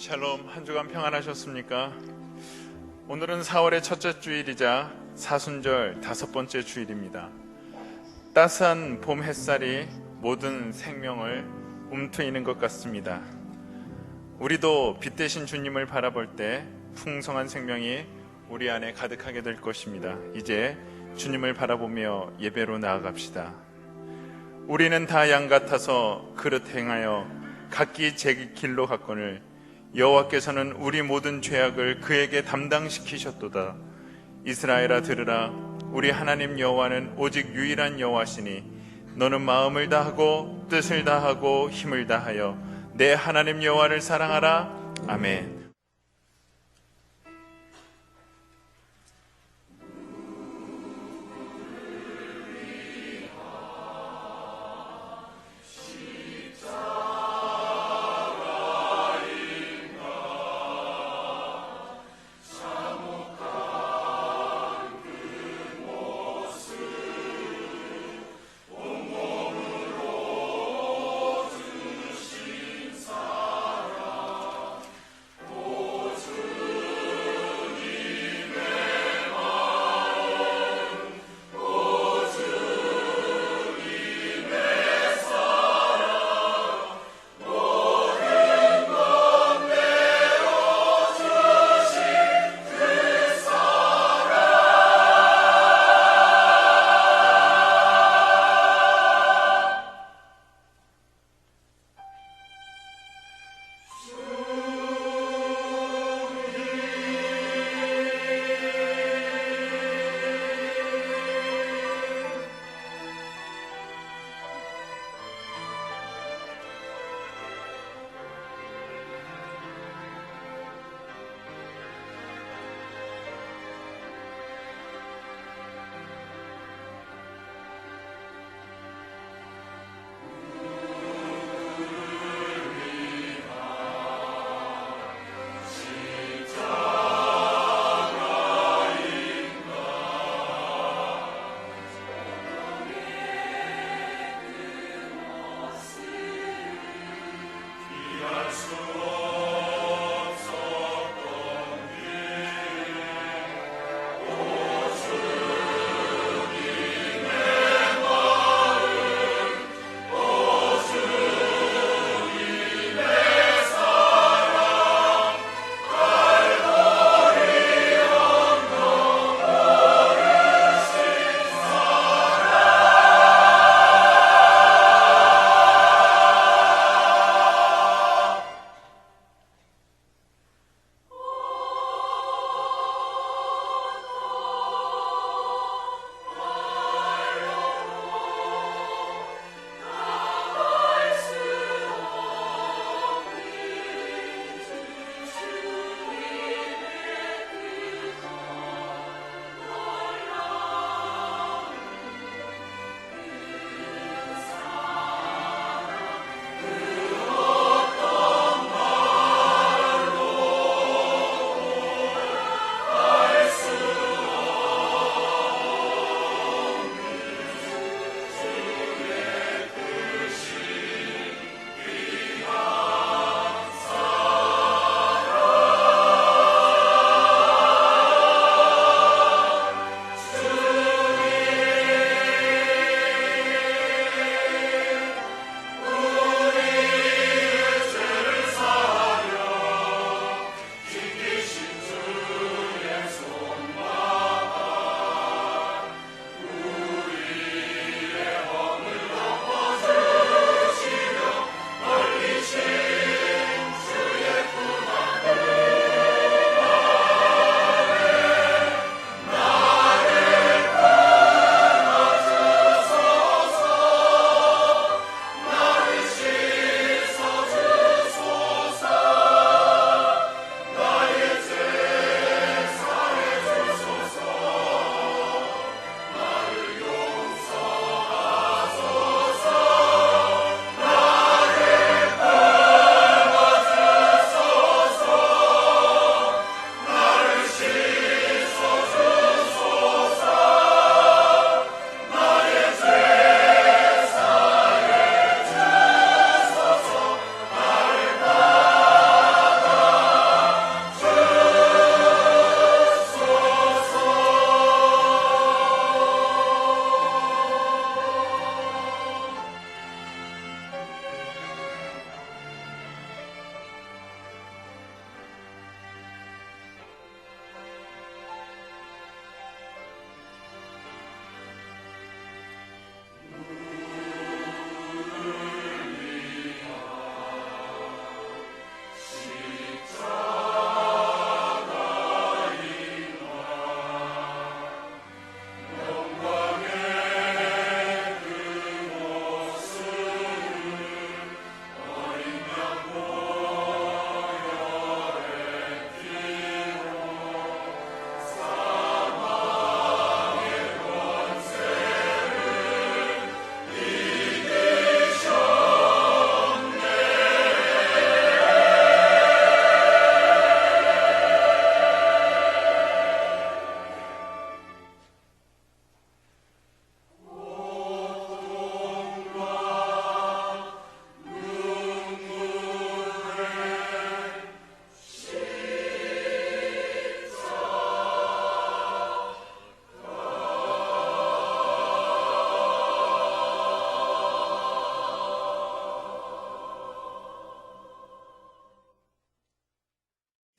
샬롬, 한 주간 평안하셨습니까? 오늘은 4월의 첫째 주일이자 사순절 5번째 주일입니다. 따스한 봄 햇살이 모든 생명을 움트이는 것 같습니다. 우리도 빛 대신 주님을 바라볼 때 풍성한 생명이 우리 안에 가득하게 될 것입니다. 이제 주님을 바라보며 예배로 나아갑시다. 우리는 다 양 같아서 그릇 행하여 각기 제 길로 갔거늘 여호와께서는 우리 모든 죄악을 그에게 담당시키셨도다. 이스라엘아 들으라. 우리 하나님 여호와는 오직 유일한 여호와시니 너는 마음을 다하고 뜻을 다하고 힘을 다하여 내 하나님 여호와를 사랑하라. 아멘.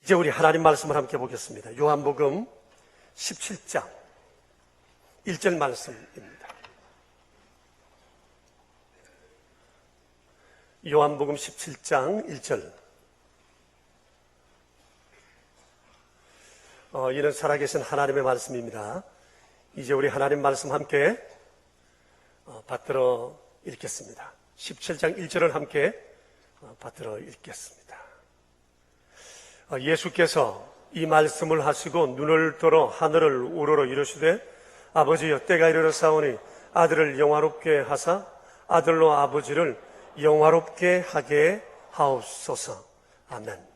이제 우리 하나님 말씀을 함께 보겠습니다. 요한복음 17장 1절 말씀입니다. 요한복음 17장 1절. 이는 살아계신 하나님의 말씀입니다. 이제 우리 하나님 말씀 함께 받들어 읽겠습니다. 17장 1절을 함께 받들어 읽겠습니다. 예수께서 이 말씀을 하시고 눈을 들어 하늘을 우러러 이르시되 아버지여 때가 이르렀사오니 아들을 영화롭게 하사 아들로 아버지를 영화롭게 하게 하옵소서. 아멘.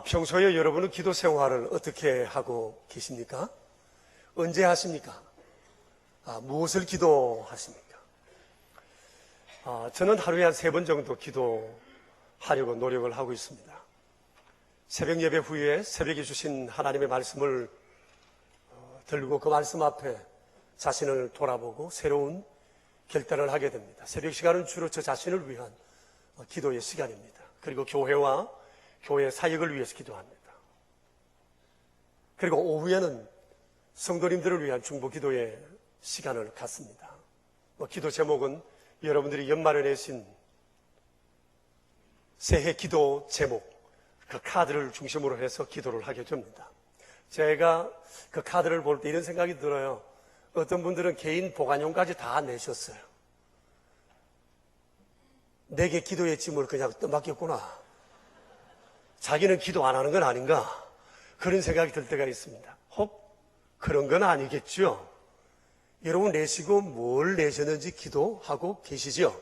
평소에 여러분은 기도 생활을 어떻게 하고 계십니까? 언제 하십니까? 무엇을 기도하십니까? 저는 하루에 한 3번 정도 기도하려고 노력을 하고 있습니다. 새벽 예배 후에 새벽에 주신 하나님의 말씀을 들고 그 말씀 앞에 자신을 돌아보고 새로운 결단을 하게 됩니다. 새벽 시간은 주로 저 자신을 위한 기도의 시간입니다. 그리고 교회와 교회 사역을 위해서 기도합니다. 그리고 오후에는 성도님들을 위한 중보 기도의 시간을 갖습니다. 기도 제목은 여러분들이 연말에 내신 새해 기도 제목, 그 카드를 중심으로 해서 기도를 하게 됩니다. 제가 그 카드를 볼 때 이런 생각이 들어요. 어떤 분들은 개인 보관용까지 다 내셨어요. 내게 기도의 짐을 그냥 떠맡겼구나. 자기는 기도 안 하는 건 아닌가? 그런 생각이 들 때가 있습니다. 혹 그런 건 아니겠죠? 여러분 내시고 뭘 내셨는지 기도하고 계시죠?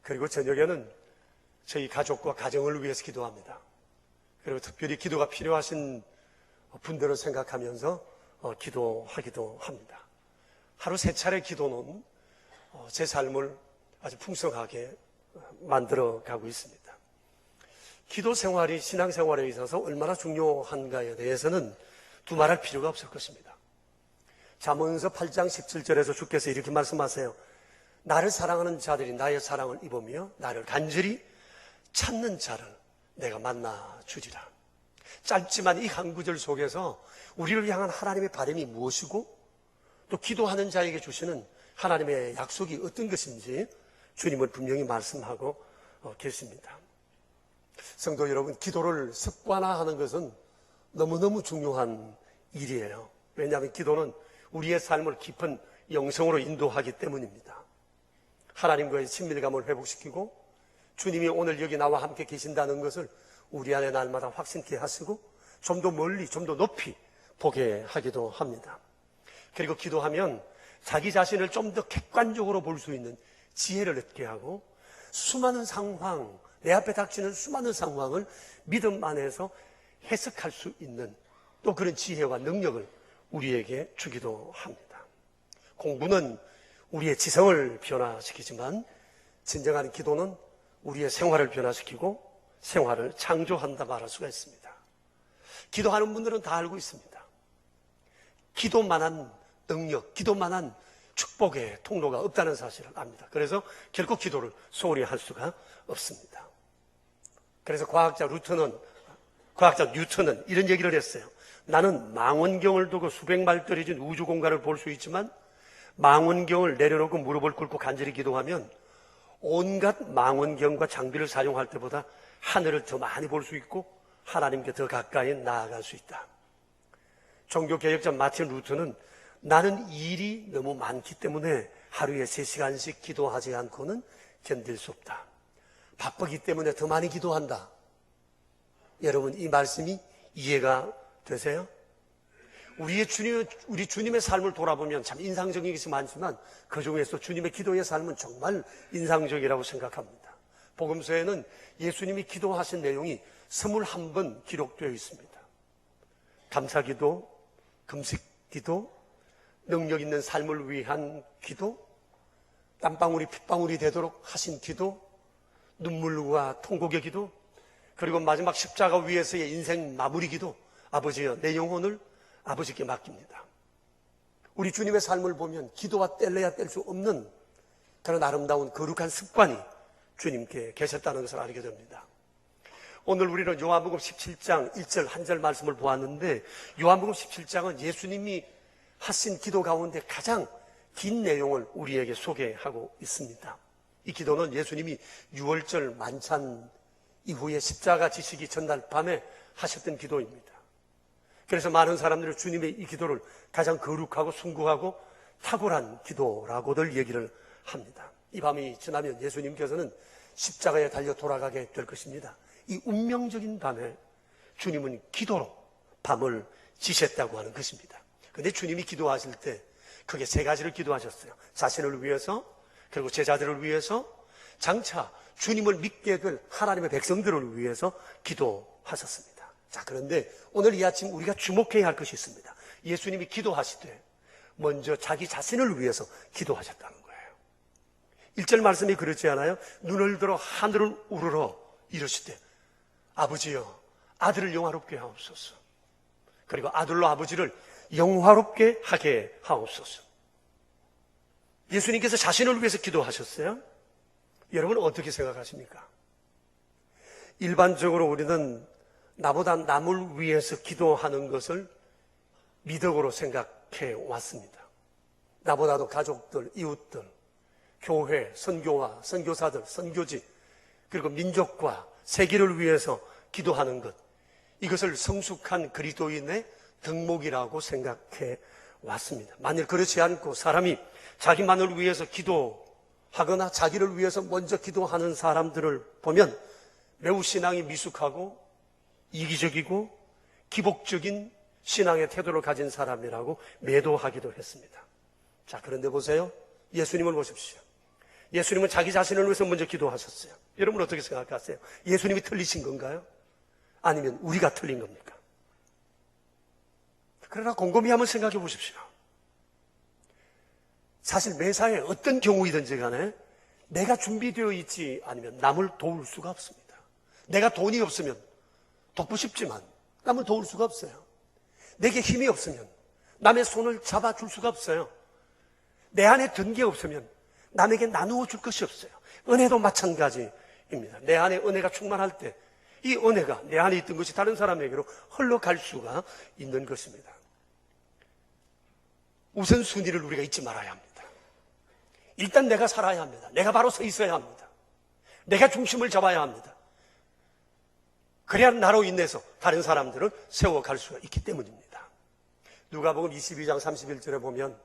그리고 저녁에는 저희 가족과 가정을 위해서 기도합니다. 그리고 특별히 기도가 필요하신 분들을 생각하면서 기도하기도 합니다. 하루 3차례 기도는 제 삶을 아주 풍성하게 만들어 가고 있습니다. 기도 생활이 신앙 생활에 있어서 얼마나 중요한가에 대해서는 두말할 필요가 없을 것입니다. 잠언서 8장 17절에서 주께서 이렇게 말씀하세요. 나를 사랑하는 자들이 나의 사랑을 입으며 나를 간절히 찾는 자를 내가 만나 주리라. 짧지만 이 한 구절 속에서 우리를 향한 하나님의 바람이 무엇이고 또 기도하는 자에게 주시는 하나님의 약속이 어떤 것인지 주님은 분명히 말씀하고 계십니다. 성도 여러분, 기도를 습관화하는 것은 너무너무 중요한 일이에요. 왜냐하면 기도는 우리의 삶을 깊은 영성으로 인도하기 때문입니다. 하나님과의 친밀감을 회복시키고 주님이 오늘 여기 나와 함께 계신다는 것을 우리 안에 날마다 확신케 하시고 좀 더 멀리, 좀 더 높이 보게 하기도 합니다. 그리고 기도하면 자기 자신을 좀 더 객관적으로 볼 수 있는 지혜를 얻게 하고 수많은 상황, 내 앞에 닥치는 수많은 상황을 믿음 안에서 해석할 수 있는 또 그런 지혜와 능력을 우리에게 주기도 합니다. 공부는 우리의 지성을 변화시키지만 진정한 기도는 우리의 생활을 변화시키고 생활을 창조한다 말할 수가 있습니다. 기도하는 분들은 다 알고 있습니다. 기도만한 능력, 기도만한 축복의 통로가 없다는 사실을 압니다. 그래서 결코 기도를 소홀히 할 수가 없습니다. 그래서 과학자 뉴턴은 이런 얘기를 했어요. 나는 망원경을 두고 수백 마일 떨어진 우주 공간을 볼 수 있지만 망원경을 내려놓고 무릎을 꿇고 간절히 기도하면 온갖 망원경과 장비를 사용할 때보다 하늘을 더 많이 볼 수 있고 하나님께 더 가까이 나아갈 수 있다. 종교개혁자 마틴 루터는 나는 일이 너무 많기 때문에 하루에 3시간씩 기도하지 않고는 견딜 수 없다. 바쁘기 때문에 더 많이 기도한다. 여러분 이 말씀이 이해가 되세요? 우리 주님의 삶을 돌아보면 참 인상적인 것이 많지만 그 중에서 주님의 기도의 삶은 정말 인상적이라고 생각합니다. 복음서에는 예수님이 기도하신 내용이 21번 기록되어 있습니다. 감사기도, 금식기도, 능력 있는 삶을 위한 기도, 땀방울이 핏방울이 되도록 하신 기도, 눈물과 통곡의 기도, 그리고 마지막 십자가 위에서의 인생 마무리 기도, 아버지여 내 영혼을 아버지께 맡깁니다. 우리 주님의 삶을 보면 기도와 뗄래야 뗄 수 없는 그런 아름다운 거룩한 습관이 주님께 계셨다는 것을 알게 됩니다. 오늘 우리는 요한복음 17장 1절 한 절 말씀을 보았는데 요한복음 17장은 예수님이 하신 기도 가운데 가장 긴 내용을 우리에게 소개하고 있습니다. 이 기도는 예수님이 6월절 만찬 이후에 십자가 지시기 전날 밤에 하셨던 기도입니다. 그래서 많은 사람들이 주님의 이 기도를 가장 거룩하고 숭고하고 탁월한 기도라고들 얘기를 합니다. 이 밤이 지나면 예수님께서는 십자가에 달려 돌아가게 될 것입니다. 이 운명적인 밤에 주님은 기도로 밤을 지셨다고 하는 것입니다. 그런데 주님이 기도하실 때 크게 세 가지를 기도하셨어요. 자신을 위해서, 그리고 제자들을 위해서, 장차 주님을 믿게 될 하나님의 백성들을 위해서 기도하셨습니다. 자, 그런데 오늘 이 아침 우리가 주목해야 할 것이 있습니다. 예수님이 기도하시되 먼저 자기 자신을 위해서 기도하셨다는 거예요. 1절 말씀이 그렇지 않아요? 눈을 들어 하늘을 우러러 이르시되 아버지여 아들을 영화롭게 하옵소서. 그리고 아들로 아버지를 영화롭게 하게 하옵소서. 예수님께서 자신을 위해서 기도하셨어요? 여러분 어떻게 생각하십니까? 일반적으로 우리는 나보다 남을 위해서 기도하는 것을 미덕으로 생각해 왔습니다. 나보다도 가족들, 이웃들, 교회, 선교와 선교사들, 선교지, 그리고 민족과 세계를 위해서 기도하는 것, 이것을 성숙한 그리스도인의 덕목이라고 생각해 왔습니다. 만일 그렇지 않고 사람이 자기만을 위해서 기도하거나 자기를 위해서 먼저 기도하는 사람들을 보면 매우 신앙이 미숙하고 이기적이고 기복적인 신앙의 태도를 가진 사람이라고 매도하기도 했습니다. 자, 그런데 보세요. 예수님을 보십시오. 예수님은 자기 자신을 위해서 먼저 기도하셨어요. 여러분 어떻게 생각하세요? 예수님이 틀리신 건가요? 아니면 우리가 틀린 겁니까? 그러나 곰곰이 한번 생각해 보십시오. 사실 매사에 어떤 경우이든지 간에 내가 준비되어 있지 않으면 남을 도울 수가 없습니다. 내가 돈이 없으면 돕고 싶지만 남을 도울 수가 없어요. 내게 힘이 없으면 남의 손을 잡아줄 수가 없어요. 내 안에 든 게 없으면 남에게 나누어 줄 것이 없어요. 은혜도 마찬가지입니다. 내 안에 은혜가 충만할 때 이 은혜가 내 안에 있던 것이 다른 사람에게로 흘러갈 수가 있는 것입니다. 우선순위를 우리가 잊지 말아야 합니다. 일단 내가 살아야 합니다. 내가 바로 서 있어야 합니다. 내가 중심을 잡아야 합니다. 그래야 나로 인해서 다른 사람들을 세워갈 수가 있기 때문입니다. 누가복음 22장 31절에 보면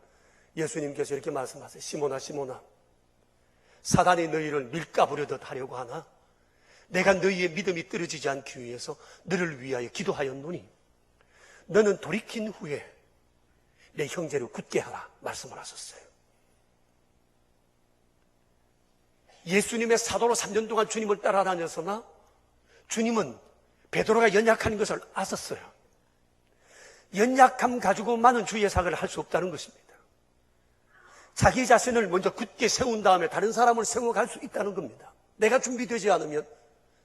예수님께서 이렇게 말씀하세요. 시몬아 시몬아, 사단이 너희를 밀가부려듯 하려고 하나 내가 너희의 믿음이 떨어지지 않기 위해서 너를 위하여 기도하였노니 너는 돌이킨 후에 내 형제를 굳게 하라 말씀을 하셨어요. 예수님의 사도로 3년 동안 주님을 따라다녔으나 주님은 베드로가 연약한 것을 아셨어요. 연약함 가지고만은 주의 사역을 할 수 없다는 것입니다. 자기 자신을 먼저 굳게 세운 다음에 다른 사람을 세워갈 수 있다는 겁니다. 내가 준비되지 않으면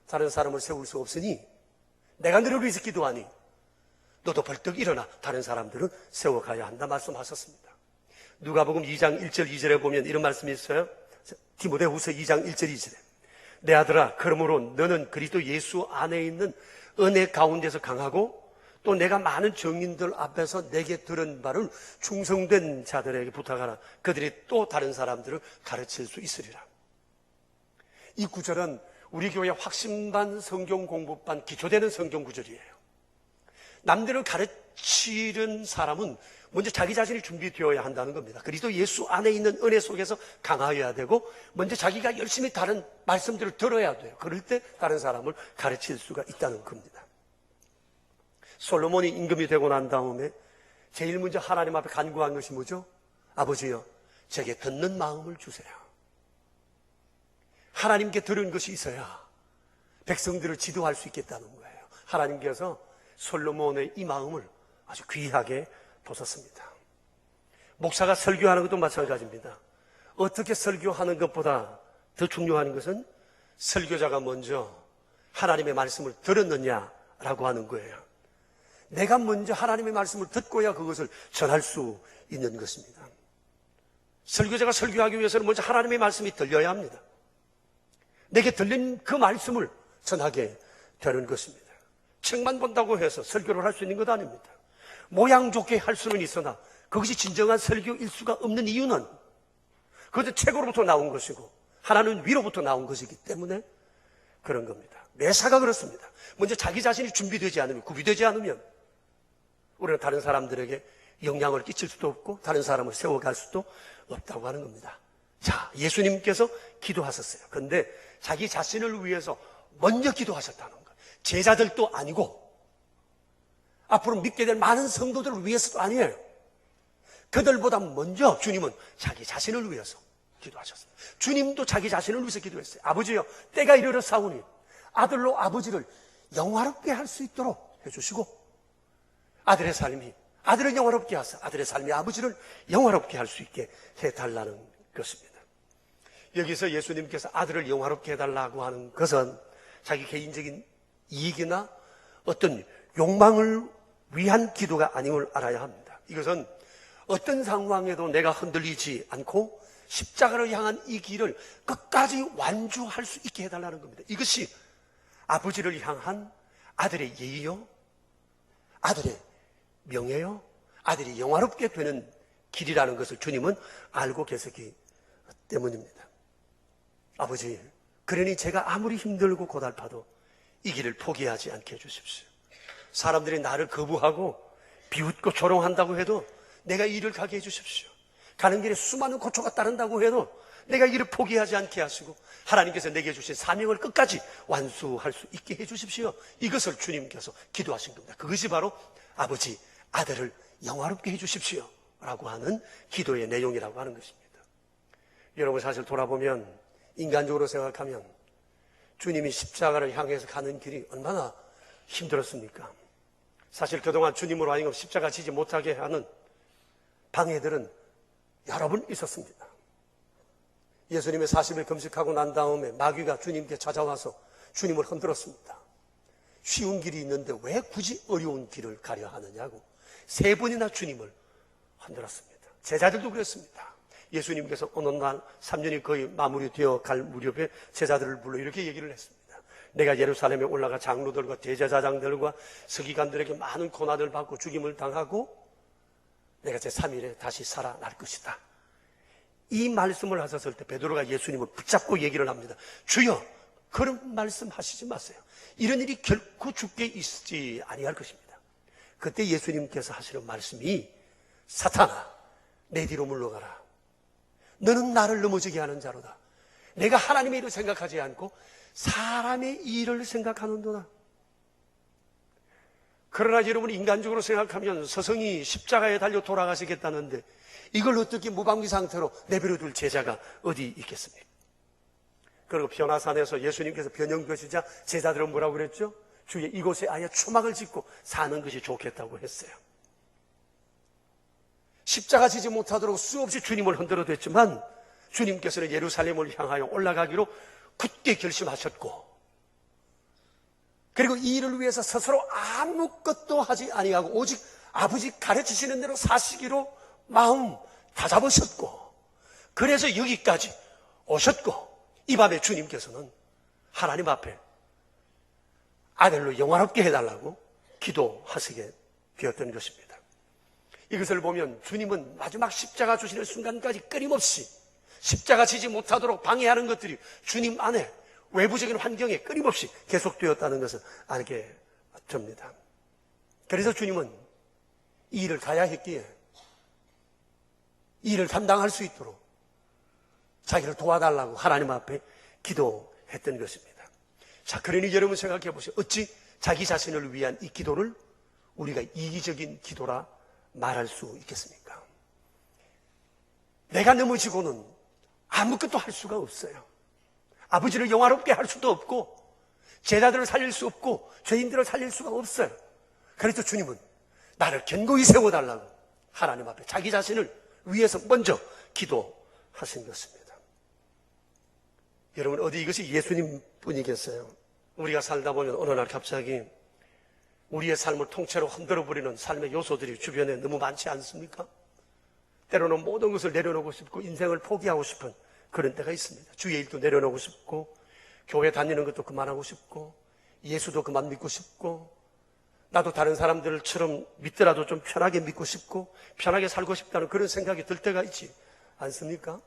다른 사람을 세울 수 없으니 내가 너를 위해서 기도하니 너도 벌떡 일어나 다른 사람들은 세워가야 한다 말씀하셨습니다. 누가복음 2장 1절 2절에 보면 이런 말씀이 있어요. 디모데후서 2장 1절 2절에 내 아들아 그러므로 너는 그리스도 예수 안에 있는 은혜 가운데서 강하고 또 내가 많은 증인들 앞에서 내게 들은 바를 충성된 자들에게 부탁하라. 그들이 또 다른 사람들을 가르칠 수 있으리라. 이 구절은 우리 교회 확신반 성경 공부반 기초되는 성경 구절이에요. 남들을 가르치는 사람은 먼저 자기 자신이 준비되어야 한다는 겁니다. 그리스도 예수 안에 있는 은혜 속에서 강하여야 되고 먼저 자기가 열심히 다른 말씀들을 들어야 돼요. 그럴 때 다른 사람을 가르칠 수가 있다는 겁니다. 솔로몬이 임금이 되고 난 다음에 제일 먼저 하나님 앞에 간구한 것이 뭐죠? 아버지여 제게 듣는 마음을 주세요. 하나님께 들은 것이 있어야 백성들을 지도할 수 있겠다는 거예요. 하나님께서 솔로몬의 이 마음을 아주 귀하게 보셨습니다. 목사가 설교하는 것도 마찬가지입니다. 어떻게 설교하는 것보다 더 중요한 것은 설교자가 먼저 하나님의 말씀을 들었느냐라고 하는 거예요. 내가 먼저 하나님의 말씀을 듣고야 그것을 전할 수 있는 것입니다. 설교자가 설교하기 위해서는 먼저 하나님의 말씀이 들려야 합니다. 내게 들린 그 말씀을 전하게 되는 것입니다. 책만 본다고 해서 설교를 할 수 있는 것 아닙니다. 모양 좋게 할 수는 있으나 그것이 진정한 설교일 수가 없는 이유는 그것은 책으로부터 나온 것이고 하나는 위로부터 나온 것이기 때문에 그런 겁니다. 매사가 그렇습니다. 먼저 자기 자신이 준비되지 않으면, 구비되지 않으면 우리는 다른 사람들에게 영향을 끼칠 수도 없고 다른 사람을 세워갈 수도 없다고 하는 겁니다. 자, 예수님께서 기도하셨어요. 그런데 자기 자신을 위해서 먼저 기도하셨다는 거예요. 제자들도 아니고 앞으로 믿게 될 많은 성도들을 위해서도 아니에요. 그들보다 먼저 주님은 자기 자신을 위해서 기도하셨습니다. 주님도 자기 자신을 위해서 기도했어요. 아버지여, 때가 이르러 사오니 아들로 아버지를 영화롭게 할 수 있도록 해주시고 아들을 영화롭게 하사 아들의 삶이 아버지를 영화롭게 할 수 있게 해달라는 것입니다. 여기서 예수님께서 아들을 영화롭게 해달라고 하는 것은 자기 개인적인 이익이나 어떤 욕망을 위한 기도가 아님을 알아야 합니다. 이것은 어떤 상황에도 내가 흔들리지 않고 십자가를 향한 이 길을 끝까지 완주할 수 있게 해달라는 겁니다. 이것이 아버지를 향한 아들의 예의요, 아들의 명예요, 아들이 영화롭게 되는 길이라는 것을 주님은 알고 계시기 때문입니다. 아버지, 그러니 제가 아무리 힘들고 고달파도 이 길을 포기하지 않게 해주십시오. 사람들이 나를 거부하고 비웃고 조롱한다고 해도 내가 이 일을 가게 해주십시오. 가는 길에 수많은 고초가 따른다고 해도 내가 이 길을 포기하지 않게 하시고 하나님께서 내게 주신 사명을 끝까지 완수할 수 있게 해주십시오. 이것을 주님께서 기도하신 겁니다. 그것이 바로 아버지, 아들을 영화롭게 해주십시오 라고 하는 기도의 내용이라고 하는 것입니다. 여러분, 사실 돌아보면 인간적으로 생각하면 주님이 십자가를 향해서 가는 길이 얼마나 힘들었습니까? 사실 그동안 주님으로 하여금 십자가 지지 못하게 하는 방해들은 여러 번 있었습니다. 예수님의 40일 금식하고 난 다음에 마귀가 주님께 찾아와서 주님을 흔들었습니다. 쉬운 길이 있는데 왜 굳이 어려운 길을 가려 하느냐고 3번이나 주님을 흔들었습니다. 제자들도 그랬습니다. 예수님께서 어느 날 3년이 거의 마무리되어 갈 무렵에 제자들을 불러 이렇게 얘기를 했습니다. 내가 예루살렘에 올라가 장로들과 대제사장들과 서기관들에게 많은 고난을 받고 죽임을 당하고 내가 제3일에 다시 살아날 것이다. 이 말씀을 하셨을 때 베드로가 예수님을 붙잡고 얘기를 합니다. 주여, 그런 말씀 하시지 마세요. 이런 일이 결코 죽게 있지 아니할 것입니다. 그때 예수님께서 하시는 말씀이 사탄아, 내 뒤로 물러가라. 너는 나를 넘어지게 하는 자로다. 내가 하나님의 일을 생각하지 않고 사람의 일을 생각하는도다. 그러나 여러분이 인간적으로 생각하면 스승이 십자가에 달려 돌아가시겠다는데 이걸 어떻게 무방비 상태로 내버려둘 제자가 어디 있겠습니까? 그리고 변화산에서 예수님께서 변형되시자 제자들은 뭐라고 그랬죠? 주의 이곳에 아예 초막을 짓고 사는 것이 좋겠다고 했어요. 십자가 지지 못하도록 수없이 주님을 흔들어댔지만 주님께서는 예루살렘을 향하여 올라가기로 굳게 결심하셨고 그리고 이 일을 위해서 스스로 아무것도 하지 아니하고 오직 아버지 가르치시는 대로 사시기로 마음 다잡으셨고 그래서 여기까지 오셨고 이 밤에 주님께서는 하나님 앞에 아들로 영화롭게 해달라고 기도하시게 되었던 것입니다. 이것을 보면 주님은 마지막 십자가 주시는 순간까지 끊임없이 십자가 지지 못하도록 방해하는 것들이 주님 안에 외부적인 환경에 끊임없이 계속되었다는 것을 알게 됩니다. 그래서 주님은 이 일을 가야 했기에 이 일을 감당할 수 있도록 자기를 도와달라고 하나님 앞에 기도했던 것입니다. 자, 그러니 여러분 생각해 보세요. 어찌 자기 자신을 위한 이 기도를 우리가 이기적인 기도라 말할 수 있겠습니까? 내가 넘어지고는 아무것도 할 수가 없어요. 아버지를 영화롭게 할 수도 없고 제자들을 살릴 수 없고 죄인들을 살릴 수가 없어요. 그래서 주님은 나를 견고히 세워달라고 하나님 앞에 자기 자신을 위해서 먼저 기도하신 것입니다. 여러분, 어디 이것이 예수님 뿐이겠어요? 우리가 살다 보면 어느 날 갑자기 우리의 삶을 통째로 흔들어버리는 삶의 요소들이 주변에 너무 많지 않습니까? 때로는 모든 것을 내려놓고 싶고 인생을 포기하고 싶은 그런 때가 있습니다. 주의 일도 내려놓고 싶고 교회 다니는 것도 그만하고 싶고 예수도 그만 믿고 싶고, 나도 다른 사람들처럼 믿더라도 좀 편하게 믿고 싶고 편하게 살고 싶다는 그런 생각이 들 때가 있지 않습니까?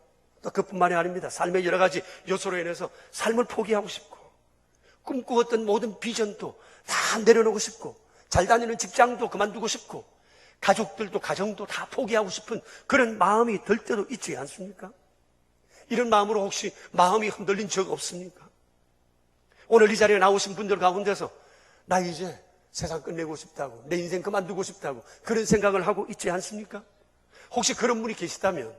또 그뿐만이 아닙니다. 삶의 여러 가지 요소로 인해서 삶을 포기하고 싶고, 꿈꾸었던 모든 비전도 다 내려놓고 싶고, 잘 다니는 직장도 그만두고 싶고, 가족들도 가정도 다 포기하고 싶은 그런 마음이 들 때도 있지 않습니까? 이런 마음으로 혹시 마음이 흔들린 적 없습니까? 오늘 이 자리에 나오신 분들 가운데서 나 이제 세상 끝내고 싶다고, 내 인생 그만두고 싶다고 그런 생각을 하고 있지 않습니까? 혹시 그런 분이 계시다면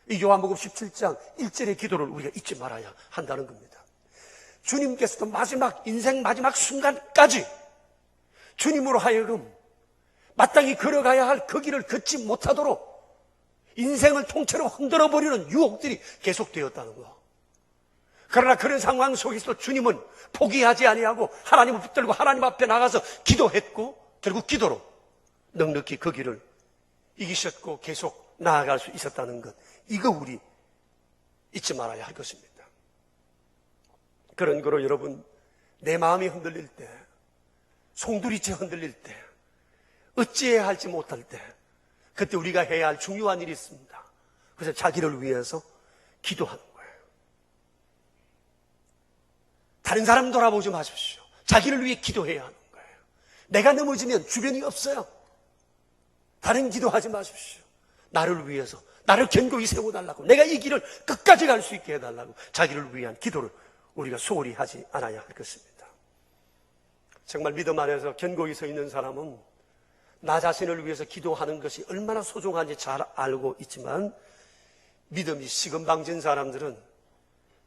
이 요한복음 17장 1절의 기도를 우리가 잊지 말아야 한다는 겁니다. 주님께서도 인생 마지막 순간까지 주님으로 하여금 마땅히 걸어가야 할 그 길을 걷지 못하도록 인생을 통째로 흔들어버리는 유혹들이 계속되었다는 거. 그러나 그런 상황 속에서 주님은 포기하지 아니하고 하나님을 붙들고 하나님 앞에 나가서 기도했고, 결국 기도로 넉넉히 그 길을 이기셨고 계속 나아갈 수 있었다는 것, 이거 우리 잊지 말아야 할 것입니다. 그런 거로 여러분, 내 마음이 흔들릴 때, 송두리째 흔들릴 때, 어찌해야 할지 못할 때, 그때 우리가 해야 할 중요한 일이 있습니다. 그래서 자기를 위해서 기도하는 거예요. 다른 사람 돌아보지 마십시오. 자기를 위해 기도해야 하는 거예요. 내가 넘어지면 주변이 없어요. 다른 기도하지 마십시오. 나를 위해서, 나를 견고히 세워달라고, 내가 이 길을 끝까지 갈 수 있게 해달라고 자기를 위한 기도를 우리가 소홀히 하지 않아야 할 것입니다. 정말 믿음 안에서 견고히 서 있는 사람은 나 자신을 위해서 기도하는 것이 얼마나 소중한지 잘 알고 있지만, 믿음이 시금방진 사람들은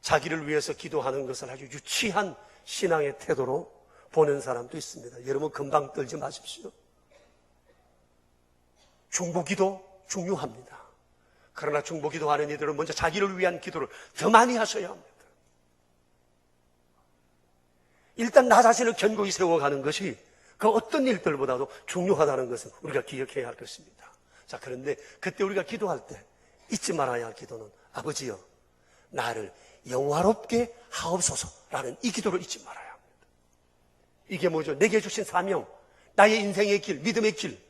자기를 위해서 기도하는 것을 아주 유치한 신앙의 태도로 보는 사람도 있습니다. 여러분 금방 떨지 마십시오. 중보기도 중요합니다. 그러나 중보기도 하는 이들은 먼저 자기를 위한 기도를 더 많이 하셔야 합니다. 일단 나 자신을 견고히 세워가는 것이 그 어떤 일들보다도 중요하다는 것은 우리가 기억해야 할 것입니다. 자, 그런데 그때 우리가 기도할 때 잊지 말아야 할 기도는 아버지여 나를 영화롭게 하옵소서라는 이 기도를 잊지 말아야 합니다. 이게 뭐죠? 내게 주신 사명, 나의 인생의 길, 믿음의 길,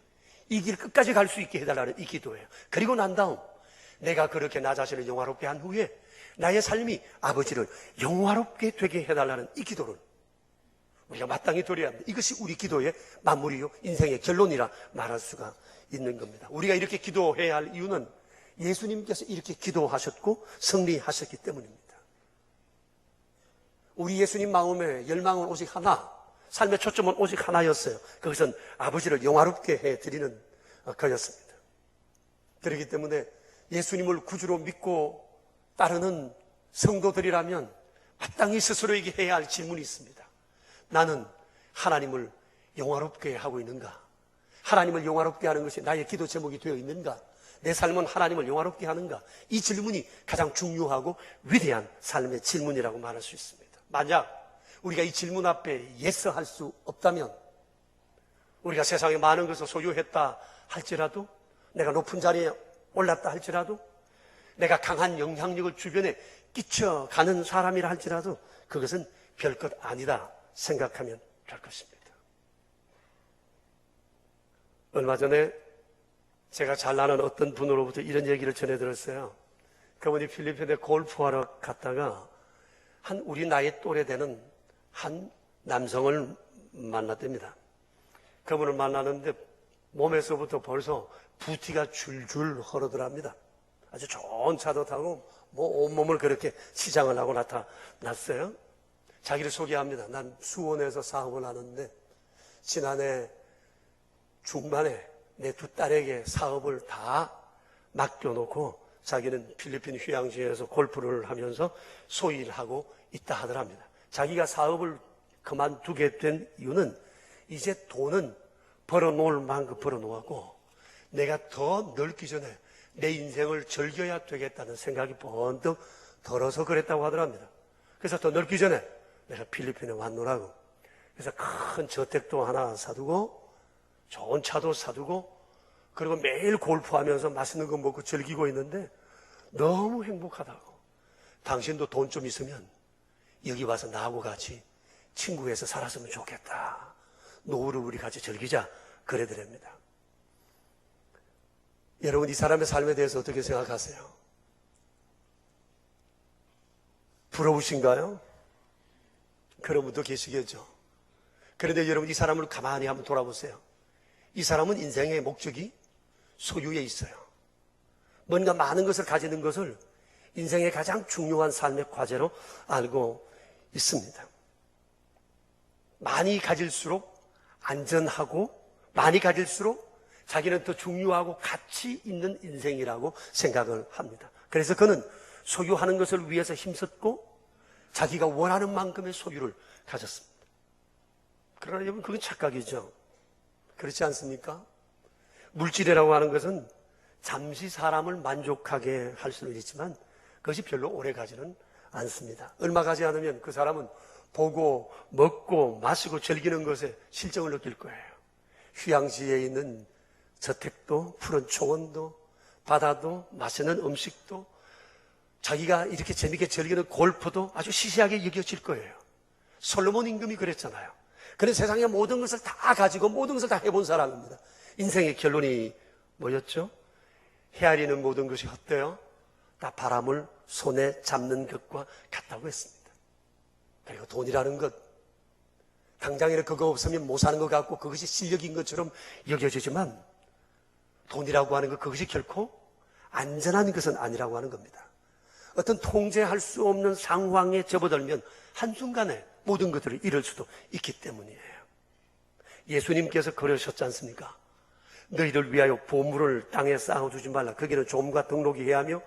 이 길 끝까지 갈 수 있게 해달라는 이 기도예요. 그리고 난 다음 내가 그렇게 나 자신을 영화롭게 한 후에 나의 삶이 아버지를 영화롭게 되게 해달라는 이 기도를 우리가 마땅히 드려야 합니다. 이것이 우리 기도의 마무리요, 인생의 결론이라 말할 수가 있는 겁니다. 우리가 이렇게 기도해야 할 이유는 예수님께서 이렇게 기도하셨고 승리하셨기 때문입니다. 우리 예수님 마음의 열망은 오직 하나, 삶의 초점은 오직 하나였어요. 그것은 아버지를 영화롭게 해드리는 거였습니다. 그렇기 때문에 예수님을 구주로 믿고 따르는 성도들이라면 마땅히 스스로에게 해야 할 질문이 있습니다. 나는 하나님을 영화롭게 하고 있는가? 하나님을 영화롭게 하는 것이 나의 기도 제목이 되어 있는가? 내 삶은 하나님을 영화롭게 하는가? 이 질문이 가장 중요하고 위대한 삶의 질문이라고 말할 수 있습니다. 만약 우리가 이 질문 앞에 yes 할 수 없다면, 우리가 세상에 많은 것을 소유했다 할지라도, 내가 높은 자리에 올랐다 할지라도, 내가 강한 영향력을 주변에 끼쳐가는 사람이라 할지라도 그것은 별것 아니다 생각하면 될 것입니다. 얼마 전에 제가 잘 아는 어떤 분으로부터 이런 얘기를 전해 들었어요. 그분이 필리핀에 골프하러 갔다가 우리 나이 또래 되는 한 남성을 만났답니다. 그분을 만나는데 몸에서부터 벌써 부티가 줄줄 흐르더랍니다. 아주 좋은 차도 타고 온몸을 그렇게 치장을 하고 나타났어요. 자기를 소개합니다. 난 수원에서 사업을 하는데 지난해 중반에 내 두 딸에게 사업을 다 맡겨놓고 자기는 필리핀 휴양지에서 골프를 하면서 소일하고 있다 하더랍니다. 자기가 사업을 그만두게 된 이유는 이제 돈은 벌어놓을 만큼 벌어놓았고 내가 더 넓기 전에 내 인생을 즐겨야 되겠다는 생각이 번뜩 들어서 그랬다고 하더랍니다. 그래서 더 넓기 전에 내가 필리핀에 왔노라고. 그래서 큰 저택도 하나 사두고 좋은 차도 사두고 그리고 매일 골프하면서 맛있는 거 먹고 즐기고 있는데 너무 행복하다고. 당신도 돈 좀 있으면 여기 와서 나하고 같이 친구해서 살았으면 좋겠다. 노후를 우리 같이 즐기자. 그래드립니다. 여러분, 이 사람의 삶에 대해서 어떻게 생각하세요? 부러우신가요? 그런 분도 계시겠죠. 그런데 여러분, 이 사람을 가만히 한번 돌아보세요. 이 사람은 인생의 목적이 소유에 있어요. 뭔가 많은 것을 가지는 것을 인생의 가장 중요한 삶의 과제로 알고 있습니다. 많이 가질수록 안전하고, 많이 가질수록 자기는 더 중요하고 가치 있는 인생이라고 생각을 합니다. 그래서 그는 소유하는 것을 위해서 힘썼고 자기가 원하는 만큼의 소유를 가졌습니다. 그러나 여러분, 그건 착각이죠. 그렇지 않습니까? 물질이라고 하는 것은 잠시 사람을 만족하게 할 수는 있지만 그것이 별로 오래 가지는 않습니다. 얼마 가지 않으면 그 사람은 보고 먹고 마시고 즐기는 것에 실정을 느낄 거예요. 휴양지에 있는 저택도, 푸른 초원도, 바다도, 맛있는 음식도, 자기가 이렇게 재밌게 즐기는 골프도 아주 시시하게 여겨질 거예요. 솔로몬 임금이 그랬잖아요. 그는 세상의 모든 것을 다 가지고 모든 것을 다 해본 사람입니다. 인생의 결론이 뭐였죠? 헤아리는 모든 것이 헛되어 다 바람을 손에 잡는 것과 같다고 했습니다. 그리고 돈이라는 것, 당장에는 그거 없으면 못 사는 것 같고 그것이 실력인 것처럼 여겨지지만 돈이라고 하는 것, 그것이 결코 안전한 것은 아니라고 하는 겁니다. 어떤 통제할 수 없는 상황에 접어들면 한순간에 모든 것들을 잃을 수도 있기 때문이에요. 예수님께서 그러셨지 않습니까? 너희를 위하여 보물을 땅에 쌓아두지 말라. 거기는 좀과 등록이 해하며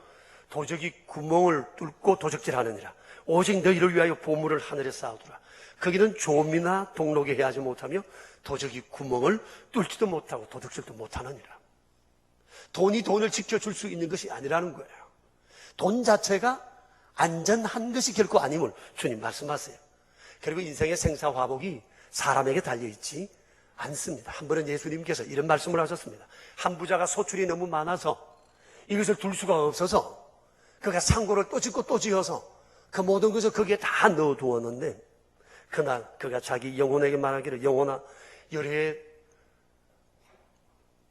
도적이 구멍을 뚫고 도적질하느니라. 오직 너희를 위하여 보물을 하늘에 쌓아두라. 거기는 좀이나 등록이 해하지 못하며 도적이 구멍을 뚫지도 못하고 도둑질도 못하느니라. 돈이 돈을 지켜줄 수 있는 것이 아니라는 거예요. 돈 자체가 안전한 것이 결코 아님을 주님 말씀하세요. 그리고 인생의 생사화복이 사람에게 달려있지 않습니다. 한 번은 예수님께서 이런 말씀을 하셨습니다. 한 부자가 소출이 너무 많아서 이것을 둘 수가 없어서 그가 상고를 또 짓고 또 지어서 그 모든 것을 거기에 다 넣어두었는데 그날 그가 자기 영혼에게 말하기를 영혼아 여러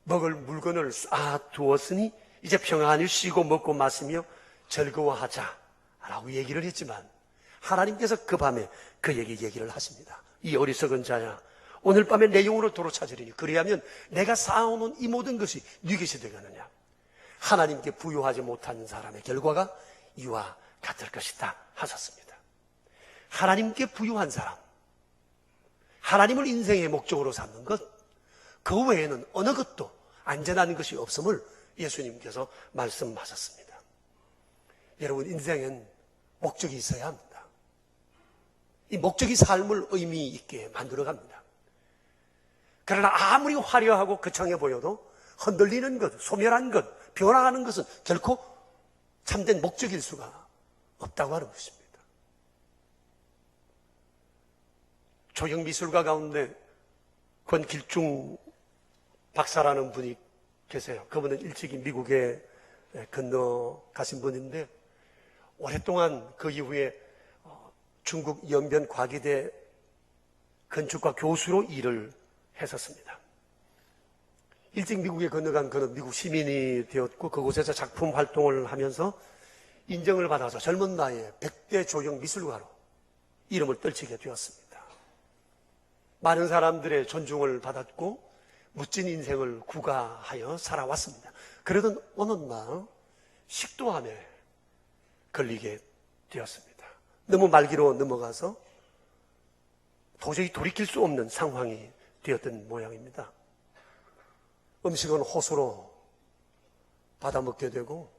먹을 물건을 쌓아두었으니 이제 평안히 쉬고 먹고 마시며 즐거워하자 라고 얘기를 했지만 하나님께서 그 밤에 그에게 얘기를 하십니다. 이 어리석은 자야 오늘 밤에 내 영혼을 도로 찾으리니 그리하면 내가 쌓아놓은 이 모든 것이 네 것이 되겠느냐. 하나님께 부요하지 못한 사람의 결과가 이와 같을 것이다 하셨습니다. 하나님께 부요한 사람, 하나님을 인생의 목적으로 삼는 것, 그 외에는 어느 것도 안전한 것이 없음을 예수님께서 말씀하셨습니다. 여러분, 인생엔 목적이 있어야 합니다. 이 목적이 삶을 의미 있게 만들어갑니다. 그러나 아무리 화려하고 거창해 보여도 흔들리는 것, 소멸한 것, 변화하는 것은 결코 참된 목적일 수가 없다고 하는 것입니다. 조형미술가 가운데 권길중 박사라는 분이 계세요. 그분은 일찍이 미국에 건너가신 분인데 오랫동안 그 이후에 중국 연변과기대 건축과 교수로 일을 했었습니다. 일찍 미국에 건너간 그는 미국 시민이 되었고 그곳에서 작품 활동을 하면서 인정을 받아서 젊은 나이에 100대 조형 미술가로 이름을 떨치게 되었습니다. 많은 사람들의 존중을 받았고 멋진 인생을 구가하여 살아왔습니다. 그러던 어느 날 식도암에 걸리게 되었습니다. 너무 말기로 넘어가서 도저히 돌이킬 수 없는 상황이 되었던 모양입니다. 음식은 호소로 받아먹게 되고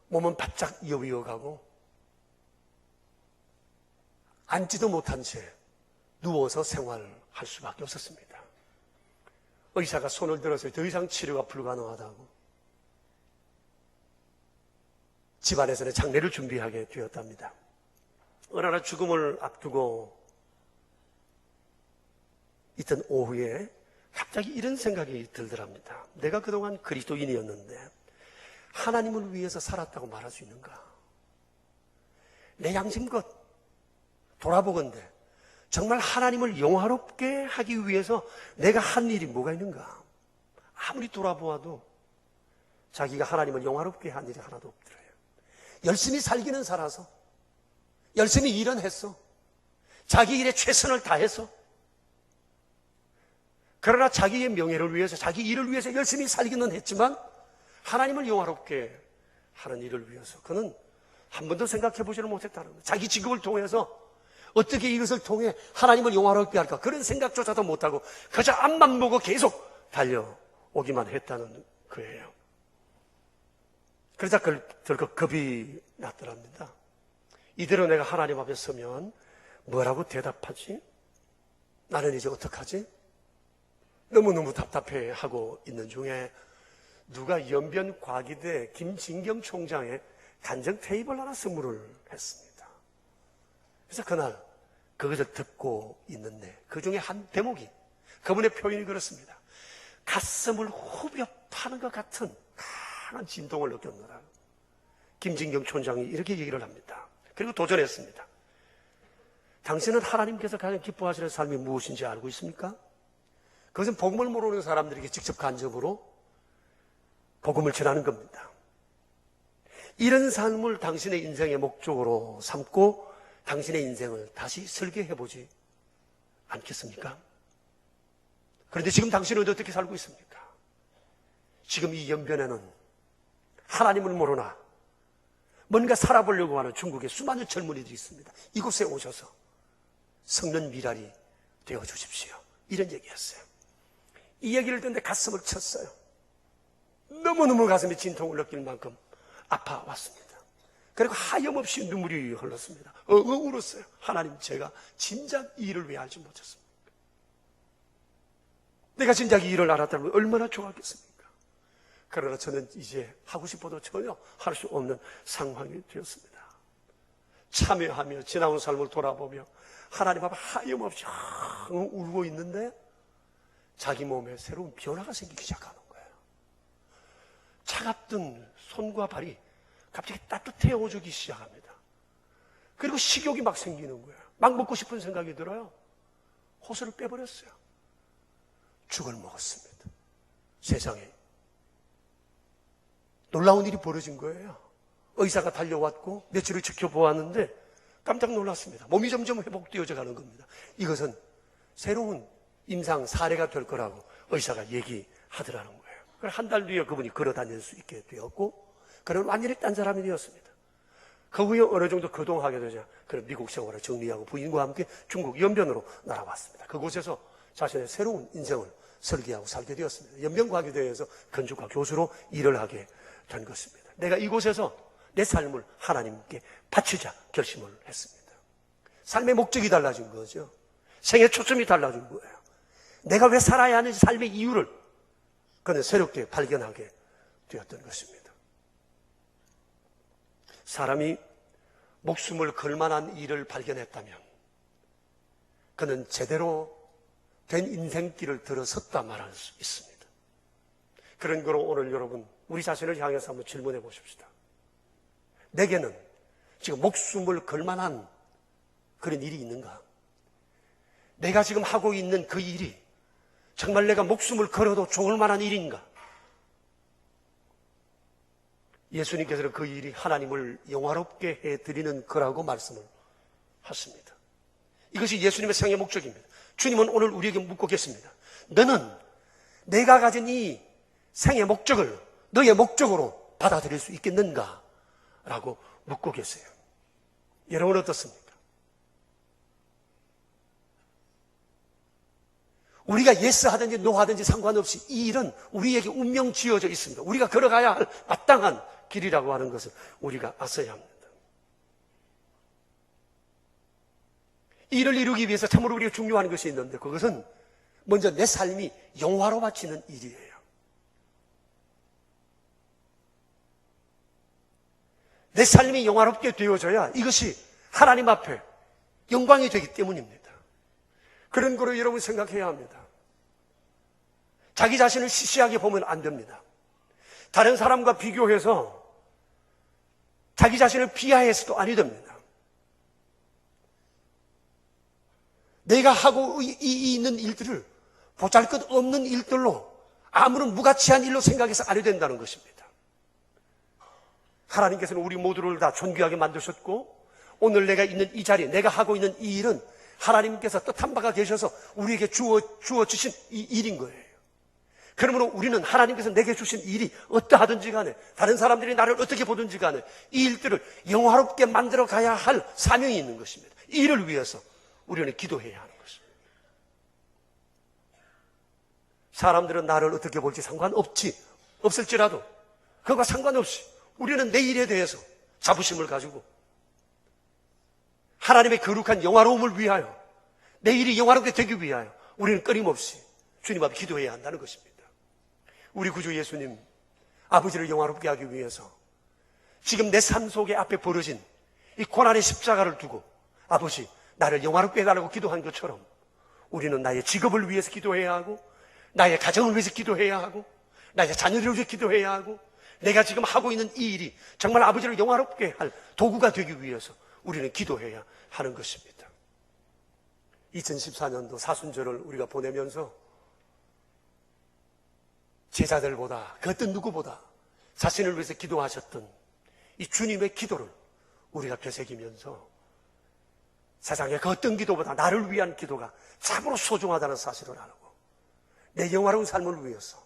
몸은 바짝 여위어가고 앉지도 못한 채 누워서 생활할 수밖에 없었습니다. 의사가 손을 들어서 더 이상 치료가 불가능하다고 집안에서는 장례를 준비하게 되었답니다. 어느 날 죽음을 앞두고 있던 오후에 갑자기 이런 생각이 들더랍니다. 내가 그동안 그리스도인이었는데 하나님을 위해서 살았다고 말할 수 있는가? 내 양심껏 돌아보건대 정말 하나님을 영화롭게 하기 위해서 내가 한 일이 뭐가 있는가? 아무리 돌아보아도 자기가 하나님을 영화롭게 한 일이 하나도 없더래요. 열심히 살기는 살아서, 열심히 일은 했어. 자기 일에 최선을 다해서. 그러나 자기의 명예를 위해서, 자기 일을 위해서 열심히 살기는 했지만 하나님을 영화롭게 하는 일을 위해서 그는 한 번도 생각해 보지를 못했다는 거예요. 자기 직업을 통해서 어떻게 이것을 통해 하나님을 영화롭게 할까? 그런 생각조차도 못하고 그저 앞만 보고 계속 달려오기만 했다는 거예요. 그러자 덜컥 겁이 났더랍니다. 이대로 내가 하나님 앞에 서면 뭐라고 대답하지? 나는 이제 어떡하지? 너무너무 답답해하고 있는 중에 누가 연변과기대 김진경 총장의 간정 테이블 하나 선물을 했습니다. 그래서 그날 그것을 듣고 있는데 그 중에 한 대목이, 그분의 표현이 그렇습니다. 가슴을 후벼 파는 것 같은 강한 진동을 느꼈노라. 김진경 총장이 이렇게 얘기를 합니다. 그리고 도전했습니다. 당신은 하나님께서 가장 기뻐하시는 삶이 무엇인지 알고 있습니까? 그것은 복음을 모르는 사람들에게 직접 간접으로 복음을 전하는 겁니다. 이런 삶을 당신의 인생의 목적으로 삼고 당신의 인생을 다시 설계해보지 않겠습니까? 그런데 지금 당신은 어떻게 살고 있습니까? 지금 이 연변에는 하나님을 모르나 뭔가 살아보려고 하는 중국의 수많은 젊은이들이 있습니다. 이곳에 오셔서 성는 미랄이 되어주십시오. 이런 얘기였어요. 이 얘기를 듣는데 가슴을 쳤어요. 너무너무 가슴에 진통을 느낄 만큼 아파왔습니다. 그리고 하염없이 눈물이 흘렀습니다. 울었어요. 하나님, 제가 진작 이 일을 왜 알지 못했습니까? 내가 진작 이 일을 알았다면 얼마나 좋았겠습니까? 그러나 저는 이제 하고 싶어도 전혀 할 수 없는 상황이 되었습니다. 참여하며 지나온 삶을 돌아보며 하나님 앞에 하염없이 울고 있는데 자기 몸에 새로운 변화가 생기기 시작하는 거예요. 차갑던 손과 발이 갑자기 따뜻해오기 시작합니다. 그리고 식욕이 막 생기는 거예요. 막 먹고 싶은 생각이 들어요. 호수를 빼버렸어요. 죽을 먹었습니다. 세상에 놀라운 일이 벌어진 거예요. 의사가 달려왔고 며칠을 지켜보았는데 깜짝 놀랐습니다. 몸이 점점 회복되어져 가는 겁니다. 이것은 새로운 임상 사례가 될 거라고 의사가 얘기하더라는 거예요. 그래서 한 달 뒤에 그분이 걸어 다닐 수 있게 되었고, 그는 완전히 딴 사람이 되었습니다. 그 후에 어느 정도 거동하게 되자 그는 미국 생활을 정리하고 부인과 함께 중국 연변으로 날아왔습니다. 그곳에서 자신의 새로운 인생을 설계하고 살게 되었습니다. 연변과기대에서 건축과 교수로 일을 하게 된 것입니다. 내가 이곳에서 내 삶을 하나님께 바치자 결심을 했습니다. 삶의 목적이 달라진 거죠. 생애 초점이 달라진 거예요. 내가 왜 살아야 하는지 삶의 이유를 그는 새롭게 발견하게 되었던 것입니다. 사람이 목숨을 걸 만한 일을 발견했다면 그는 제대로 된 인생길을 들어섰다 말할 수 있습니다. 그런 거로 오늘 여러분 우리 자신을 향해서 한번 질문해 보십시다. 내게는 지금 목숨을 걸 만한 그런 일이 있는가? 내가 지금 하고 있는 그 일이 정말 내가 목숨을 걸어도 좋을 만한 일인가? 예수님께서는 그 일이 하나님을 영화롭게 해드리는 거라고 말씀을 하십니다. 이것이 예수님의 생애 목적입니다. 주님은 오늘 우리에게 묻고 계십니다. 너는 내가 가진 이 생애 목적을 너의 목적으로 받아들일 수 있겠는가? 라고 묻고 계세요. 여러분 어떻습니까? 우리가 예스 하든지 노 하든지 상관없이 이 일은 우리에게 운명 지어져 있습니다. 우리가 걸어가야 할 마땅한 길이라고 하는 것을 우리가 아셔야 합니다. 이 일을 이루기 위해서 참으로 우리가 중요한 것이 있는데 그것은 먼저 내 삶이 영화로 바치는 일이에요. 내 삶이 영화롭게 되어져야 이것이 하나님 앞에 영광이 되기 때문입니다. 그런 거로 여러분 생각해야 합니다. 자기 자신을 시시하게 보면 안 됩니다. 다른 사람과 비교해서 자기 자신을 비하해서도 아니 됩니다. 내가 하고 있는 일들을 보잘것없는 일들로 아무런 무가치한 일로 생각해서 안 해야 된다는 것입니다. 하나님께서는 우리 모두를 다 존귀하게 만드셨고 오늘 내가 있는 이 자리, 내가 하고 있는 이 일은 하나님께서 뜻한 바가 계셔서 우리에게 주어주신 이 일인 거예요. 그러므로 우리는 하나님께서 내게 주신 일이 어떠하든지 간에 다른 사람들이 나를 어떻게 보든지 간에 이 일들을 영화롭게 만들어 가야 할 사명이 있는 것입니다. 이 일을 위해서 우리는 기도해야 하는 것입니다. 사람들은 나를 어떻게 볼지 없을지라도 그것과 상관없이 우리는 내 일에 대해서 자부심을 가지고 하나님의 거룩한 영화로움을 위하여 내 일이 영화롭게 되기 위하여 우리는 끊임없이 주님 앞에 기도해야 한다는 것입니다. 우리 구주 예수님 아버지를 영화롭게 하기 위해서 지금 내 삶 속에 앞에 벌어진 이 고난의 십자가를 두고 아버지 나를 영화롭게 해달라고 기도한 것처럼 우리는 나의 직업을 위해서 기도해야 하고 나의 가정을 위해서 기도해야 하고 나의 자녀들을 위해서 기도해야 하고 내가 지금 하고 있는 이 일이 정말 아버지를 영화롭게 할 도구가 되기 위해서 우리는 기도해야 하는 것입니다. 2014년도 사순절을 우리가 보내면서 제자들보다 그 어떤 누구보다 자신을 위해서 기도하셨던 이 주님의 기도를 우리가 되새기면서 세상의 그 어떤 기도보다 나를 위한 기도가 참으로 소중하다는 사실을 알고 내 영화로운 삶을 위해서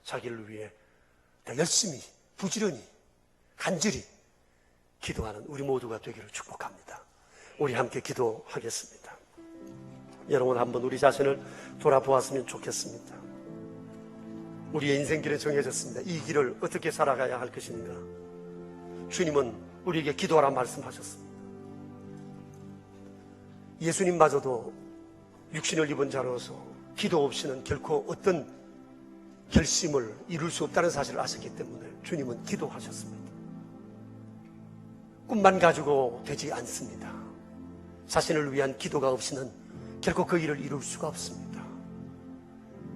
자기를 위해 열심히 부지런히 간절히 기도하는 우리 모두가 되기를 축복합니다. 우리 함께 기도하겠습니다. 여러분 한번 우리 자신을 돌아보았으면 좋겠습니다. 우리의 인생길에 정해졌습니다. 이 길을 어떻게 살아가야 할 것인가. 주님은 우리에게 기도하라 말씀하셨습니다. 예수님마저도 육신을 입은 자로서 기도 없이는 결코 어떤 결심을 이룰 수 없다는 사실을 아셨기 때문에 주님은 기도하셨습니다. 꿈만 가지고 되지 않습니다. 자신을 위한 기도가 없이는 결코 그 일을 이룰 수가 없습니다.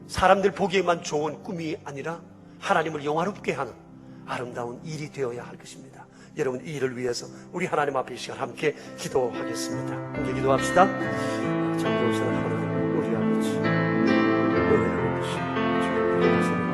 사람들 보기에만 좋은 꿈이 아니라 하나님을 영화롭게 하는 아름다운 일이 되어야 할 것입니다. 여러분 이 일을 위해서 우리 하나님 앞에 이 시간 함께 기도하겠습니다. 함께 기도합시다. 창조하시는 하나님 우리 아버지 은혜를 주시옵소서.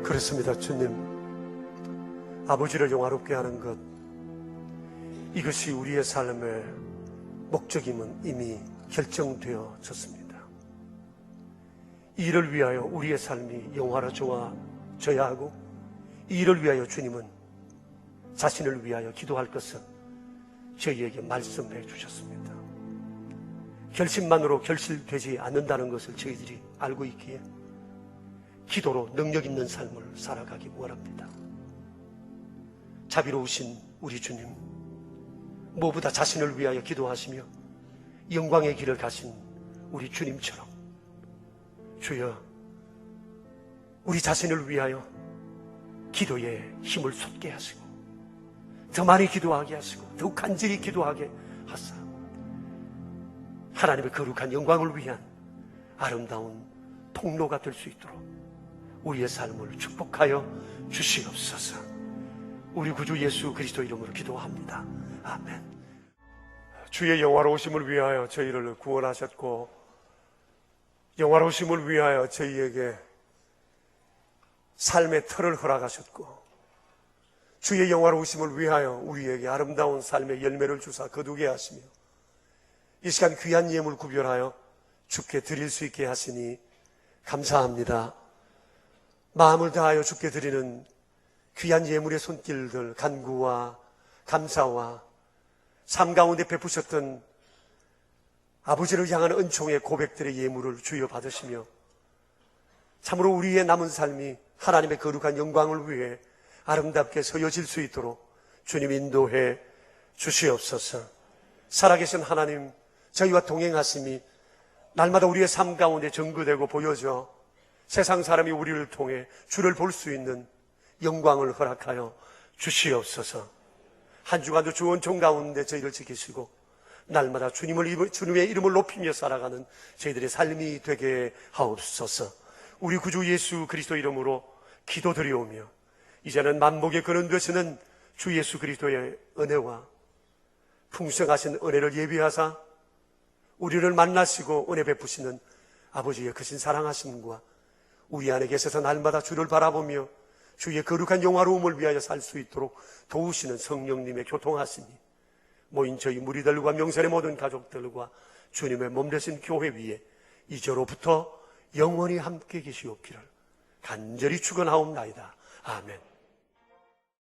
그렇습니다. 주님, 아버지를 영화롭게 하는 것, 이것이 우리의 삶의 목적임은 이미 결정되어졌습니다. 이 일을 위하여 우리의 삶이 영화로워져야 하고 이 일을 위하여 주님은 자신을 위하여 기도할 것을 저희에게 말씀해 주셨습니다. 결심만으로 결실되지 않는다는 것을 저희들이 알고 있기에 기도로 능력 있는 삶을 살아가기 원합니다. 자비로우신 우리 주님, 무엇보다 자신을 위하여 기도하시며 영광의 길을 가신 우리 주님처럼 주여 우리 자신을 위하여 기도에 힘을 쏟게 하시고 더 많이 기도하게 하시고 더욱 간절히 기도하게 하사 하나님의 거룩한 영광을 위한 아름다운 통로가 될 수 있도록 우리의 삶을 축복하여 주시옵소서. 우리 구주 예수 그리스도 이름으로 기도합니다. 아멘. 주의 영화로우심을 위하여 저희를 구원하셨고 영화로우심을 위하여 저희에게 삶의 터를 허락하셨고 주의 영화로우심을 위하여 우리에게 아름다운 삶의 열매를 주사 거두게 하시며 이 시간 귀한 예물 구별하여 주께 드릴 수 있게 하시니 감사합니다. 마음을 다하여 주께 드리는 귀한 예물의 손길들 간구와 감사와 삶 가운데 베푸셨던 아버지를 향한 은총의 고백들의 예물을 주여 받으시며 참으로 우리의 남은 삶이 하나님의 거룩한 영광을 위해 아름답게 서여질 수 있도록 주님 인도해 주시옵소서. 살아계신 하나님, 저희와 동행하심이 날마다 우리의 삶 가운데 증거되고 보여져 세상 사람이 우리를 통해 주를 볼 수 있는 영광을 허락하여 주시옵소서. 한 주간도 주 원총 가운데 저희를 지키시고 날마다 주님의 이름을 높이며 살아가는 저희들의 삶이 되게 하옵소서. 우리 구주 예수 그리스도 이름으로 기도드리오며 이제는 만복의 근원 되시는 주 예수 그리스도의 은혜와 풍성하신 은혜를 예비하사 우리를 만나시고 은혜 베푸시는 아버지의 크신 사랑하심과 우리 안에 계셔서 날마다 주를 바라보며 주의 거룩한 영화로움을 위하여 살 수 있도록 도우시는 성령님의 교통하심이 모인 저희 무리들과 명설의 모든 가족들과 주님의 몸 되신 교회 위에 이제로부터 영원히 함께 계시옵기를 간절히 축원하옵나이다. 아멘.